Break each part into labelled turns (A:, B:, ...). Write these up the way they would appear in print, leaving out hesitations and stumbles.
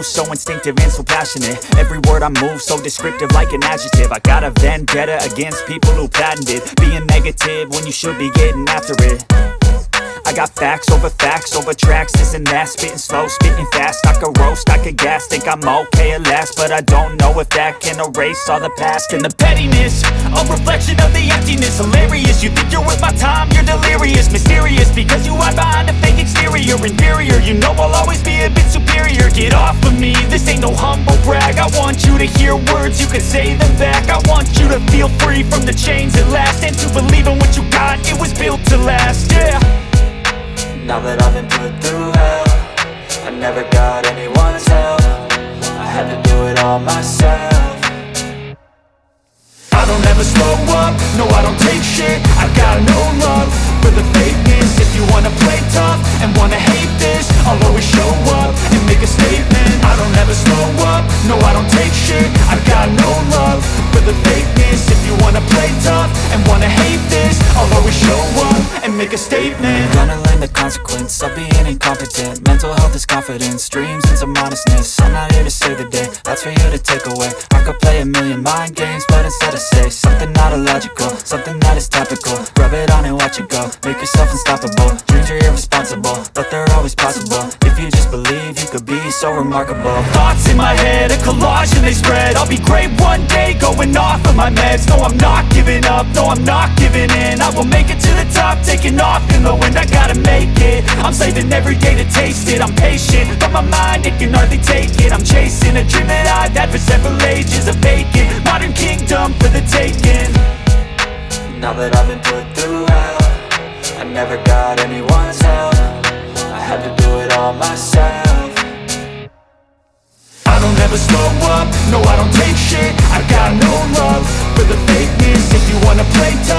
A: So instinctive and so passionate. Every word I move so descriptive like an adjective. I got a vendetta against people who patented being negative when you should be getting after it. I got facts over tracks, this and that. Spitting slow, spitting fast. I could roast, I could gas. Think I'm okay at last, but I don't know if that can erase all the past. And the pettiness, a reflection of the emptiness. Hilarious, you think you're worth my time, you're delirious. Mysterious, because you hide behind a fake exterior. Inferior, you know I'll always be a bit superior. Get off of me, this ain't no humble brag. I want you to hear words, you can say them back. I want you to feel free from the chains at last, and to believe in what you got, it was built to last, yeah.
B: Now that I've been put through hell, I never got anyone's help. I had to do it all myself.
A: I don't ever slow up, no I don't take shit. I got no love for the fakeness. If you wanna play tough and wanna hate this, I'll always show up and make a statement. I don't ever slow up, no I don't take shit. I got no love for the fakeness. If you wanna play tough and wanna hate this, I'll always show up and make a statement.
B: Gonna learn the consequence of being incompetent. Mental health is confidence, dreams and some honestness. I'm not here to save the day, that's for you to take away. I could play a million mind games, but instead I say something not illogical, something that is topical. Rub it on and watch it go, make yourself unstoppable. Dreams are irresponsible, but they're always possible. If you just believe, you could be so remarkable.
A: Thoughts in my head, a collage and they spread. I'll be great one day, going off of my meds. No, I'm not giving up, no, I'm not giving in. I will make it to the top, taking off in the wind. I gotta make it, I'm saving every day to taste it. I'm patient, but my mind, it can hardly take it. I'm chasing a dream that I've had for several ages. A vacant, modern kingdom for the taking.
B: Now that I've been put through hell, I never got anyone's help. I had to do it all myself.
A: I don't ever slow up, no I don't take shit. I got no love for the fakeness. If you wanna play tough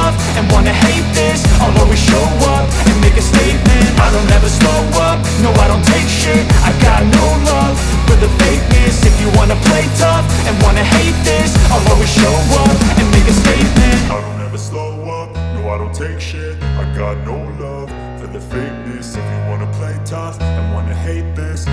C: take shit. I got no love for the fakeness. If you wanna play tough and wanna hate this,